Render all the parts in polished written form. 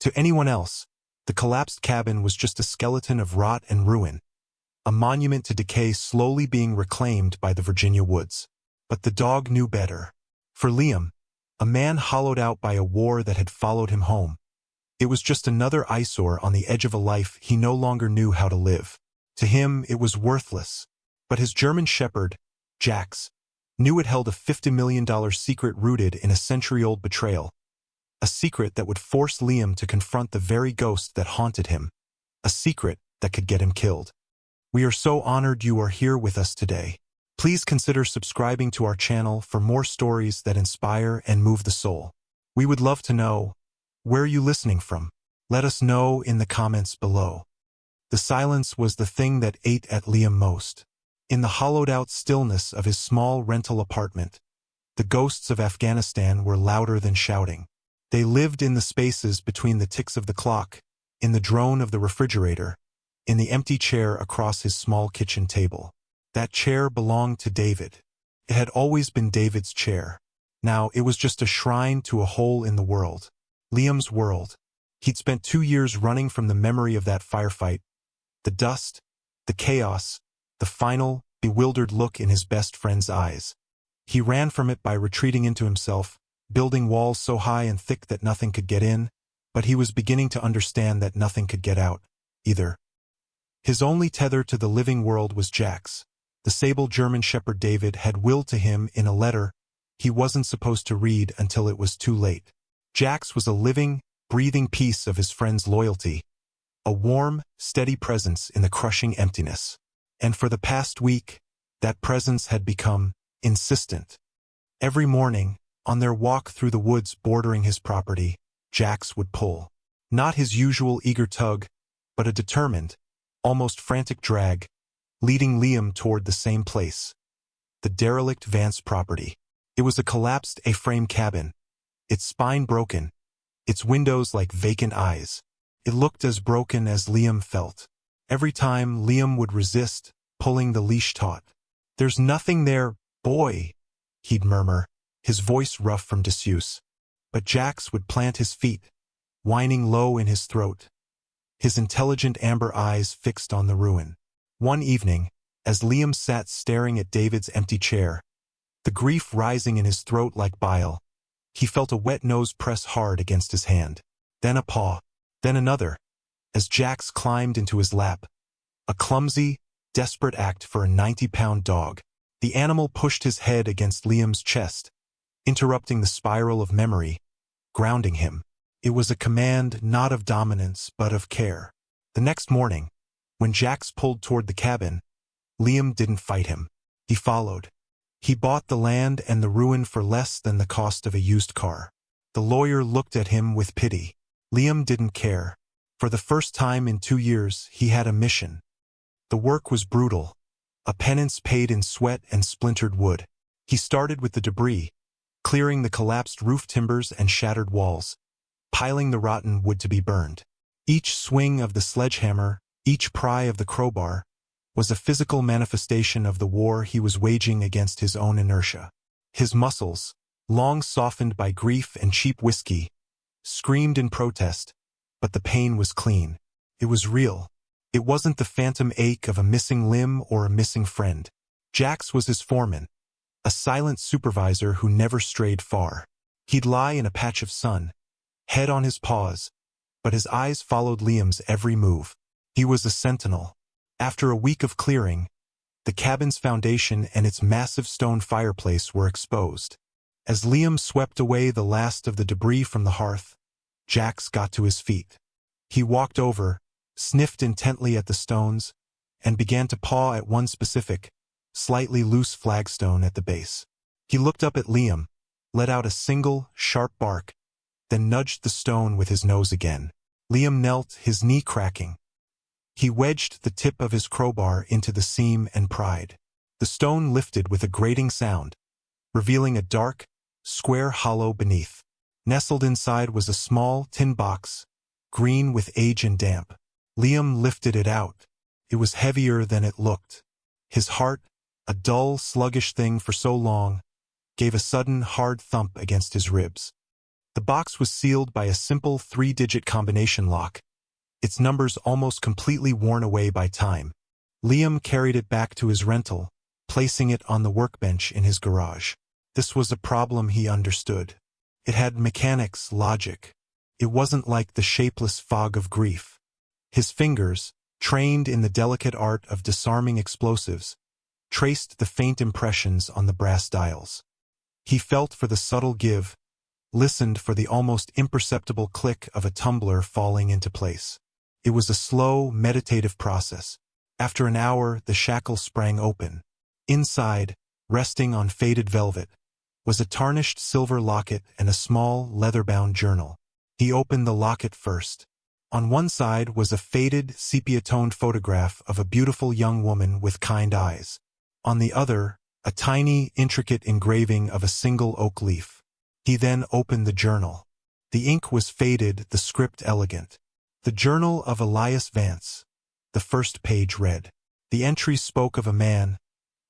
To anyone else, the collapsed cabin was just a skeleton of rot and ruin, a monument to decay slowly being reclaimed by the Virginia woods. But the dog knew better. For Liam, a man hollowed out by a war that had followed him home, it was just another eyesore on the edge of a life he no longer knew how to live. To him, it was worthless. But his German shepherd, Jax, knew it held a $50 million secret rooted in a century-old betrayal. A secret that would force Liam to confront the very ghost that haunted him. A secret that could get him killed. We are so honored you are here with us today. Please consider subscribing to our channel for more stories that inspire and move the soul. We would love to know, where are you listening from? Let us know in the comments below. The silence was the thing that ate at Liam most. In the hollowed-out stillness of his small rental apartment, the ghosts of Afghanistan were louder than shouting. They lived in the spaces between the ticks of the clock, in the drone of the refrigerator, in the empty chair across his small kitchen table. That chair belonged to David. It had always been David's chair. Now it was just a shrine to a hole in the world. Liam's world. He'd spent 2 years running from the memory of that firefight. The dust, the chaos, the final, bewildered look in his best friend's eyes. He ran from it by retreating into himself, building walls so high and thick that nothing could get in, but he was beginning to understand that nothing could get out, either. His only tether to the living world was Jax. The sable German shepherd David had willed to him in a letter he wasn't supposed to read until it was too late. Jax was a living, breathing piece of his friend's loyalty, a warm, steady presence in the crushing emptiness. And for the past week, that presence had become insistent. Every morning, on their walk through the woods bordering his property, Jax would pull. Not his usual eager tug, but a determined, almost frantic drag, leading Liam toward the same place. The derelict Vance property. It was a collapsed A-frame cabin, its spine broken, its windows like vacant eyes. It looked as broken as Liam felt. Every time Liam would resist, pulling the leash taut. "There's nothing there, boy," he'd murmur, his voice rough from disuse. But Jax would plant his feet, whining low in his throat, his intelligent amber eyes fixed on the ruin. One evening, as Liam sat staring at David's empty chair, the grief rising in his throat like bile, he felt a wet nose press hard against his hand. Then a paw, then another, as Jax climbed into his lap. A clumsy, desperate act for a 90-pound dog. The animal pushed his head against Liam's chest, interrupting the spiral of memory, grounding him. It was a command not of dominance but of care. The next morning, when Jax pulled toward the cabin, Liam didn't fight him. He followed. He bought the land and the ruin for less than the cost of a used car. The lawyer looked at him with pity. Liam didn't care. For the first time in 2 years, he had a mission. The work was brutal, a penance paid in sweat and splintered wood. He started with the debris, clearing the collapsed roof timbers and shattered walls, piling the rotten wood to be burned. Each swing of the sledgehammer, each pry of the crowbar, was a physical manifestation of the war he was waging against his own inertia. His muscles, long softened by grief and cheap whiskey, screamed in protest, but the pain was clean. It was real. It wasn't the phantom ache of a missing limb or a missing friend. Jax was his foreman, a silent supervisor who never strayed far. He'd lie in a patch of sun, head on his paws, but his eyes followed Liam's every move. He was a sentinel. After a week of clearing, the cabin's foundation and its massive stone fireplace were exposed. As Liam swept away the last of the debris from the hearth, Jax got to his feet. He walked over, sniffed intently at the stones, and began to paw at one specific, slightly loose flagstone at the base. He looked up at Liam, let out a single, sharp bark, then nudged the stone with his nose again. Liam knelt, his knee cracking. He wedged the tip of his crowbar into the seam and pried. The stone lifted with a grating sound, revealing a dark, square hollow beneath. Nestled inside was a small tin box, green with age and damp. Liam lifted it out. It was heavier than it looked. His heart, a dull, sluggish thing for so long, gave a sudden, hard thump against his ribs. The box was sealed by a simple 3-digit combination lock, its numbers almost completely worn away by time. Liam carried it back to his rental, placing it on the workbench in his garage. This was a problem he understood. It had mechanics, logic. It wasn't like the shapeless fog of grief. His fingers, trained in the delicate art of disarming explosives, traced the faint impressions on the brass dials. He felt for the subtle give, listened for the almost imperceptible click of a tumbler falling into place. It was a slow, meditative process. After an hour, the shackle sprang open. Inside, resting on faded velvet, was a tarnished silver locket and a small, leather-bound journal. He opened the locket first. On one side was a faded, sepia-toned photograph of a beautiful young woman with kind eyes. On the other, a tiny, intricate engraving of a single oak leaf. He then opened the journal. The ink was faded, the script elegant. The Journal of Elias Vance. The first page read. The entries spoke of a man,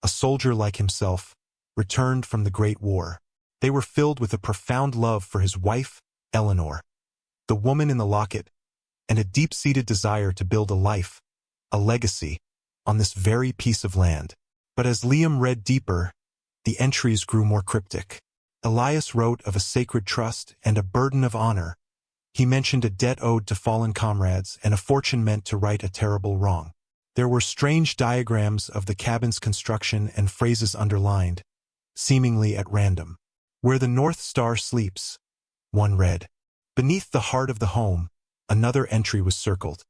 a soldier like himself, returned from the Great War. They were filled with a profound love for his wife, Eleanor, the woman in the locket, and a deep-seated desire to build a life, a legacy, on this very piece of land. But as Liam read deeper, the entries grew more cryptic. Elias wrote of a sacred trust and a burden of honor. He mentioned a debt owed to fallen comrades and a fortune meant to right a terrible wrong. There were strange diagrams of the cabin's construction and phrases underlined, seemingly at random. Where the North Star sleeps, one read. Beneath the heart of the home, another entry was circled.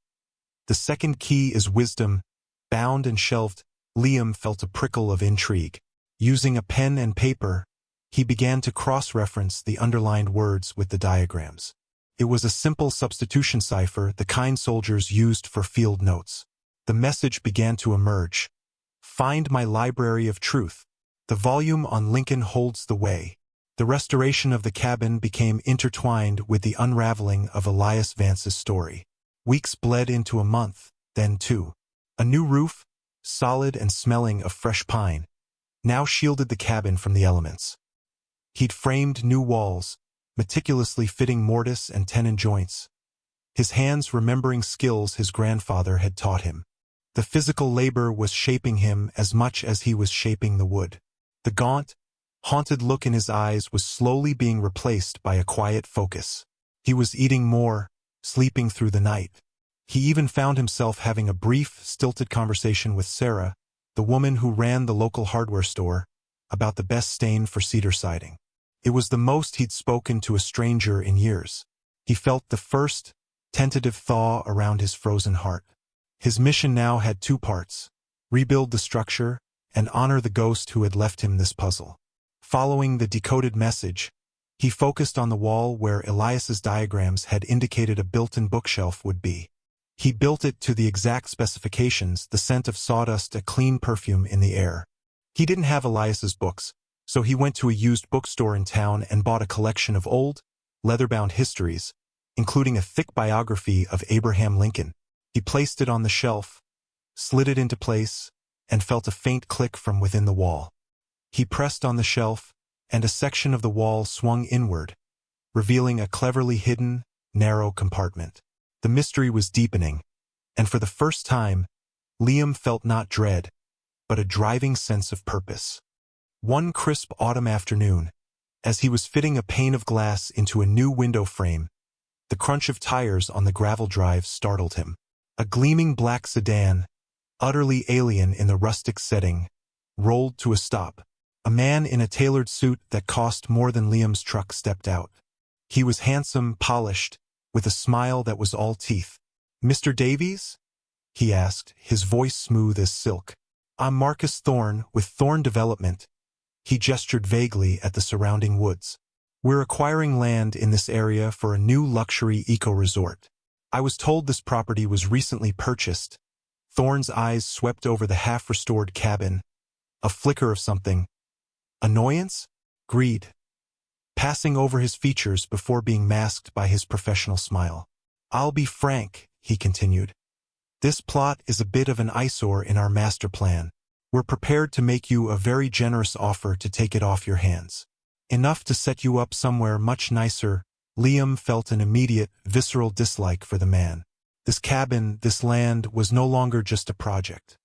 The second key is wisdom. Bound and shelved, Liam felt a prickle of intrigue. Using a pen and paper, he began to cross-reference the underlined words with the diagrams. It was a simple substitution cipher, the kind soldiers used for field notes. The message began to emerge. Find my library of truth. The volume on Lincoln holds the way. The restoration of the cabin became intertwined with the unraveling of Elias Vance's story. Weeks bled into a month, then 2. A new roof, solid and smelling of fresh pine, now shielded the cabin from the elements. He'd framed new walls, meticulously fitting mortise and tenon joints, his hands remembering skills his grandfather had taught him. The physical labor was shaping him as much as he was shaping the wood. The gaunt, haunted look in his eyes was slowly being replaced by a quiet focus. He was eating more, sleeping through the night. He even found himself having a brief, stilted conversation with Sarah, the woman who ran the local hardware store, about the best stain for cedar siding. It was the most he'd spoken to a stranger in years. He felt the first, tentative thaw around his frozen heart. His mission now had 2 parts: rebuild the structure and honor the ghost who had left him this puzzle. Following the decoded message, he focused on the wall where Elias's diagrams had indicated a built-in bookshelf would be. He built it to the exact specifications, the scent of sawdust, a clean perfume in the air. He didn't have Elias's books, so he went to a used bookstore in town and bought a collection of old, leather-bound histories, including a thick biography of Abraham Lincoln. He placed it on the shelf, slid it into place, and felt a faint click from within the wall. He pressed on the shelf, and a section of the wall swung inward, revealing a cleverly hidden, narrow compartment. The mystery was deepening, and for the first time, Liam felt not dread, but a driving sense of purpose. One crisp autumn afternoon, as he was fitting a pane of glass into a new window frame, the crunch of tires on the gravel drive startled him. A gleaming black sedan, utterly alien in the rustic setting, rolled to a stop. A man in a tailored suit that cost more than Liam's truck stepped out. He was handsome, polished, with a smile that was all teeth. "Mr. Davies?" he asked, his voice smooth as silk. "I'm Marcus Thorne, with Thorne Development." He gestured vaguely at the surrounding woods. "We're acquiring land in this area for a new luxury eco-resort. I was told this property was recently purchased." Thorne's eyes swept over the half-restored cabin. A flicker of something. Annoyance? Greed? Passing over his features before being masked by his professional smile. "I'll be frank," he continued. "This plot is a bit of an eyesore in our master plan. We're prepared to make you a very generous offer to take it off your hands. Enough to set you up somewhere much nicer Liam felt an immediate, visceral dislike for the man. This cabin, this land, was no longer just a project.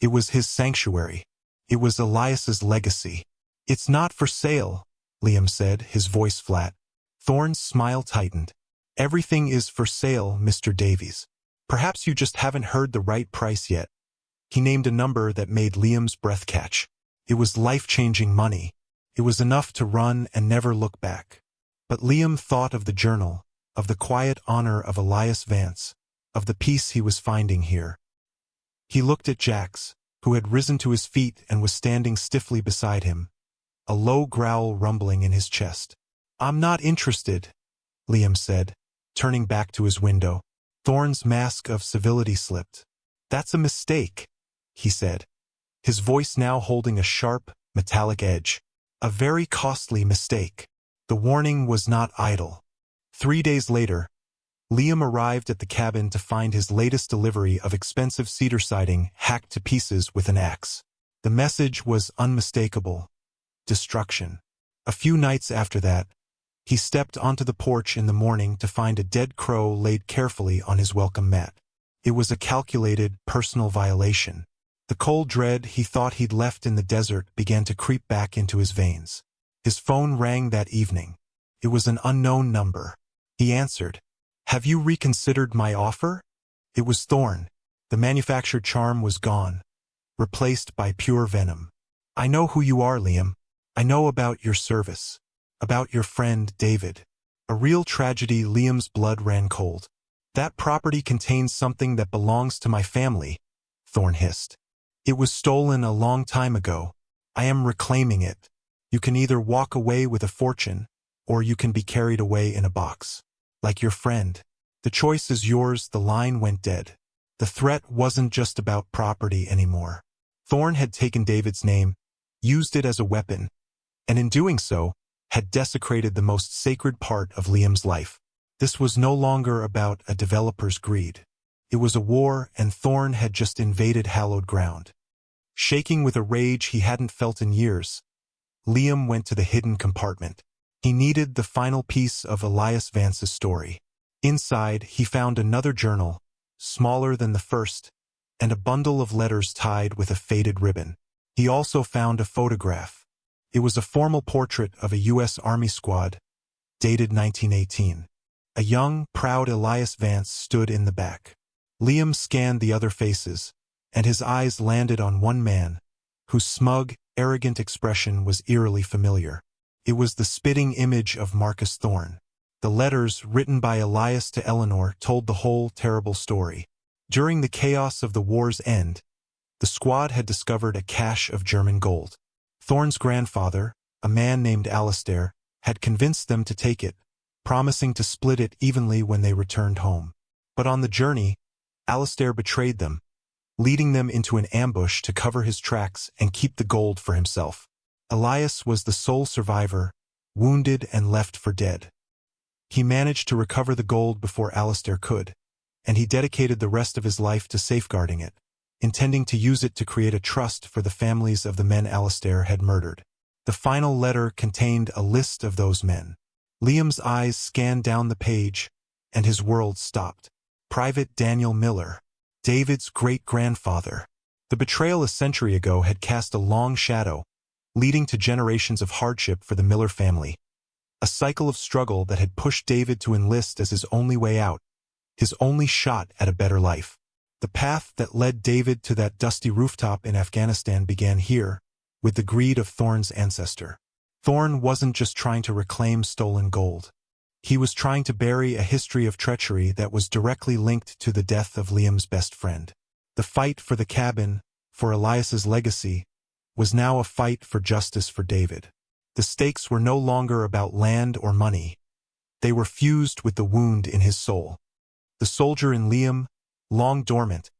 It was his sanctuary. It was Elias's legacy. "It's not for sale," Liam said, his voice flat. Thorne's smile tightened. "Everything is for sale, Mr. Davies. Perhaps you just haven't heard the right price yet." He named a number that made Liam's breath catch. It was life-changing money. It was enough to run and never look back. But Liam thought of the journal, of the quiet honor of Elias Vance, of the peace he was finding here. He looked at Jax, who had risen to his feet and was standing stiffly beside him, a low growl rumbling in his chest. "I'm not interested," Liam said, turning back to his window. Thorne's mask of civility slipped. "That's a mistake," he said, his voice now holding a sharp, metallic edge. "A very costly mistake." The warning was not idle. 3 days later, Liam arrived at the cabin to find his latest delivery of expensive cedar siding hacked to pieces with an axe. The message was unmistakable: destruction. A few nights after that, he stepped onto the porch in the morning to find a dead crow laid carefully on his welcome mat. It was a calculated, personal violation. The cold dread he thought he'd left in the desert began to creep back into his veins. His phone rang that evening. It was an unknown number. He answered. "Have you reconsidered my offer?" It was Thorne. The manufactured charm was gone, replaced by pure venom. "I know who you are, Liam. I know about your service. About your friend, David." A real tragedy. Liam's blood ran cold. "That property contains something that belongs to my family," Thorne hissed. "It was stolen a long time ago. I am reclaiming it. You can either walk away with a fortune, or you can be carried away in a box. Like your friend. The choice is yours." The line went dead. The threat wasn't just about property anymore. Thorne had taken David's name, used it as a weapon, and in doing so, had desecrated the most sacred part of Liam's life. This was no longer about a developer's greed. It was a war, and Thorne had just invaded hallowed ground. Shaking with a rage he hadn't felt in years, Liam went to the hidden compartment. He needed the final piece of Elias Vance's story. Inside, he found another journal, smaller than the first, and a bundle of letters tied with a faded ribbon. He also found a photograph. It was a formal portrait of a U.S. Army squad, dated 1918. A young, proud Elias Vance stood in the back. Liam scanned the other faces, and his eyes landed on one man, whose smug, arrogant expression was eerily familiar. It was the spitting image of Marcus Thorne. The letters, written by Elias to Eleanor, told the whole terrible story. During the chaos of the war's end, the squad had discovered a cache of German gold. Thorne's grandfather, a man named Alistair, had convinced them to take it, promising to split it evenly when they returned home. But on the journey, Alistair betrayed them, leading them into an ambush to cover his tracks and keep the gold for himself. Elias was the sole survivor, wounded and left for dead. He managed to recover the gold before Alistair could, and he dedicated the rest of his life to safeguarding it, intending to use it to create a trust for the families of the men Alistair had murdered. The final letter contained a list of those men. Liam's eyes scanned down the page, and his world stopped. Private Daniel Miller, David's great-grandfather. The betrayal a century ago had cast a long shadow, leading to generations of hardship for the Miller family. A cycle of struggle that had pushed David to enlist as his only way out, his only shot at a better life. The path that led David to that dusty rooftop in Afghanistan began here, with the greed of Thorne's ancestor. Thorne wasn't just trying to reclaim stolen gold. He was trying to bury a history of treachery that was directly linked to the death of Liam's best friend. The fight for the cabin, for Elias's legacy, was now a fight for justice for David. The stakes were no longer about land or money. They were fused with the wound in his soul. The soldier in Liam, long dormant,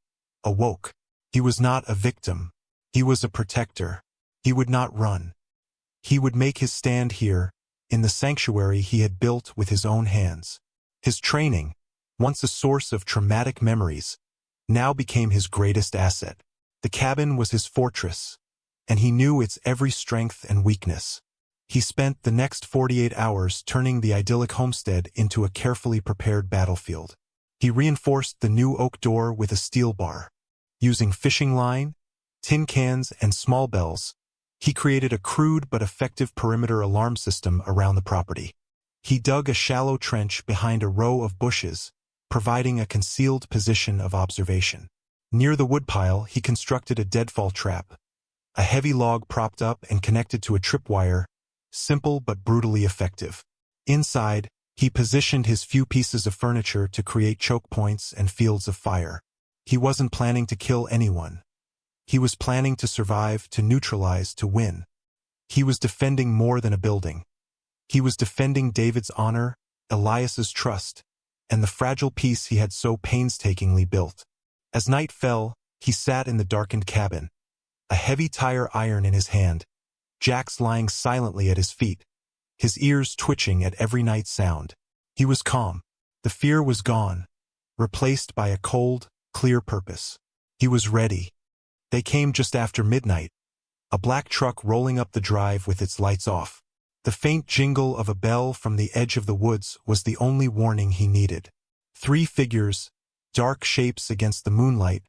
awoke. He was not a victim. He was a protector. He would not run. He would make his stand here, in the sanctuary he had built with his own hands. His training, once a source of traumatic memories, now became his greatest asset. The cabin was his fortress, and he knew its every strength and weakness. He spent the next 48 hours turning the idyllic homestead into a carefully prepared battlefield. He reinforced the new oak door with a steel bar. Using fishing line, tin cans, and small bells, he created a crude but effective perimeter alarm system around the property. He dug a shallow trench behind a row of bushes, providing a concealed position of observation. Near the woodpile, he constructed a deadfall trap, a heavy log propped up and connected to a tripwire, simple but brutally effective. Inside, he positioned his few pieces of furniture to create choke points and fields of fire. He wasn't planning to kill anyone. He was planning to survive, to neutralize, to win. He was defending more than a building. He was defending David's honor, Elias's trust, and the fragile peace he had so painstakingly built. As night fell, he sat in the darkened cabin, a heavy tire iron in his hand, Jax lying silently at his feet, his ears twitching at every night sound. He was calm. The fear was gone, replaced by a cold, clear purpose. He was ready. They came just after midnight, a black truck rolling up the drive with its lights off. The faint jingle of a bell from the edge of the woods was the only warning he needed. 3 figures, dark shapes against the moonlight,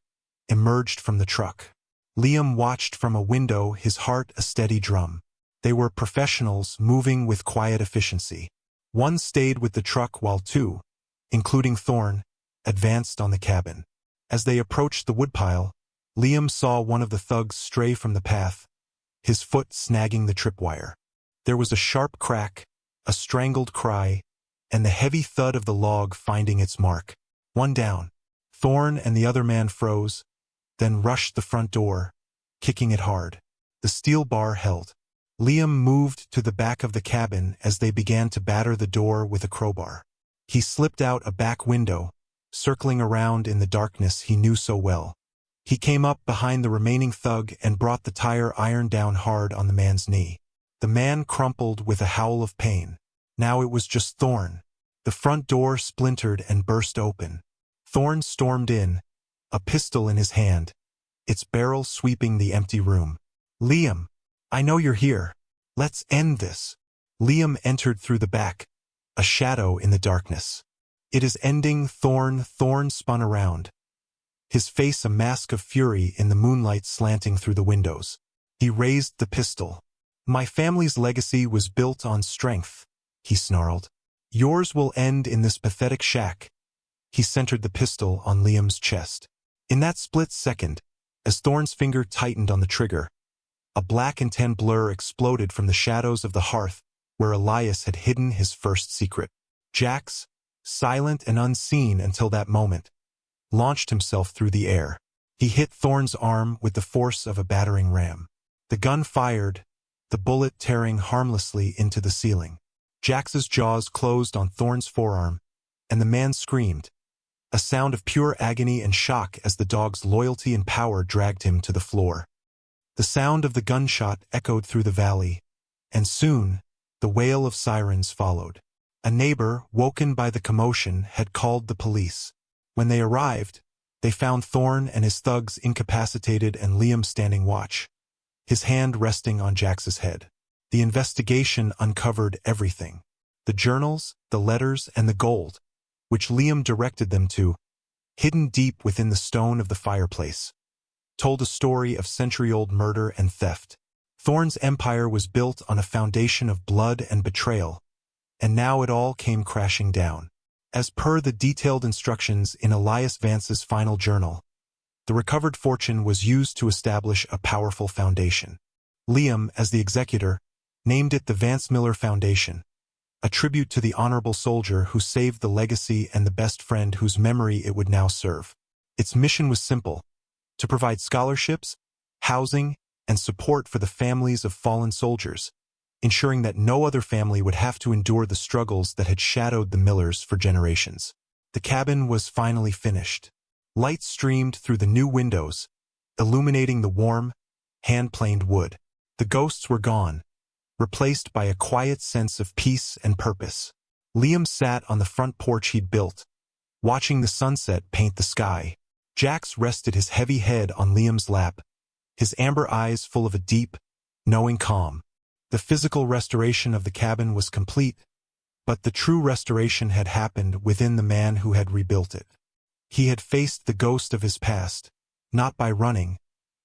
emerged from the truck. Liam watched from a window, his heart a steady drum. They were professionals moving with quiet efficiency. One stayed with the truck while 2, including Thorn, advanced on the cabin. As they approached the woodpile, Liam saw one of the thugs stray from the path, his foot snagging the tripwire. There was a sharp crack, a strangled cry, and the heavy thud of the log finding its mark. One down. Thorn and the other man froze, then rushed the front door, kicking it hard. The steel bar held. Liam moved to the back of the cabin as they began to batter the door with a crowbar. He slipped out a back window, circling around in the darkness he knew so well. He came up behind the remaining thug and brought the tire iron down hard on the man's knee. The man crumpled with a howl of pain. Now it was just Thorn. The front door splintered and burst open. Thorn stormed in, a pistol in his hand, its barrel sweeping the empty room. "Liam, I know you're here. Let's end this." Liam entered through the back, a shadow in the darkness. "It is ending, Thorn." Thorn spun around, his face a mask of fury in the moonlight slanting through the windows. He raised the pistol. "My family's legacy was built on strength," he snarled. "Yours will end in this pathetic shack." He centered the pistol on Liam's chest. In that split second, as Thorn's finger tightened on the trigger, a black and tan blur exploded from the shadows of the hearth where Elias had hidden his first secret. Jax, silent and unseen until that moment, launched himself through the air. He hit Thorn's arm with the force of a battering ram. The gun fired, the bullet tearing harmlessly into the ceiling. Jax's jaws closed on Thorn's forearm, and the man screamed, a sound of pure agony and shock as the dog's loyalty and power dragged him to the floor. The sound of the gunshot echoed through the valley, and soon, the wail of sirens followed. A neighbor, woken by the commotion, had called the police. When they arrived, they found Thorn and his thugs incapacitated and Liam standing watch, his hand resting on Jax's head. The investigation uncovered everything. The journals, the letters, and the gold, which Liam directed them to, hidden deep within the stone of the fireplace, told a story of century-old murder and theft. Thorn's empire was built on a foundation of blood and betrayal, and now it all came crashing down. As per the detailed instructions in Elias Vance's final journal, the recovered fortune was used to establish a powerful foundation. Liam, as the executor, named it the Vance Miller Foundation, a tribute to the honorable soldier who saved the legacy and the best friend whose memory it would now serve. Its mission was simple: to provide scholarships, housing, and support for the families of fallen soldiers, ensuring that no other family would have to endure the struggles that had shadowed the Millers for generations. The cabin was finally finished. Light streamed through the new windows, illuminating the warm, hand-planed wood. The ghosts were gone, replaced by a quiet sense of peace and purpose. Liam sat on the front porch he'd built, watching the sunset paint the sky. Jax rested his heavy head on Liam's lap, his amber eyes full of a deep, knowing calm. The physical restoration of the cabin was complete, but the true restoration had happened within the man who had rebuilt it. He had faced the ghost of his past, not by running,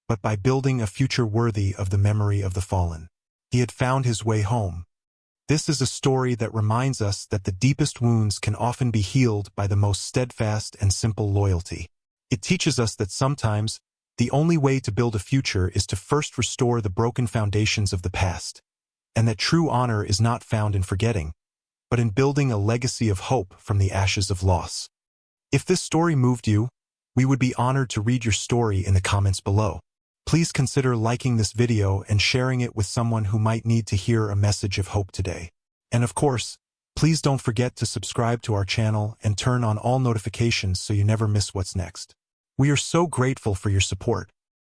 but by building a future worthy of the memory of the fallen. He had found his way home. This is a story that reminds us that the deepest wounds can often be healed by the most steadfast and simple loyalty. It teaches us that sometimes, the only way to build a future is to first restore the broken foundations of the past, and that true honor is not found in forgetting, but in building a legacy of hope from the ashes of loss. If this story moved you, we would be honored to read your story in the comments below. Please consider liking this video and sharing it with someone who might need to hear a message of hope today. And of course, please don't forget to subscribe to our channel and turn on all notifications so you never miss what's next. We are so grateful for your support.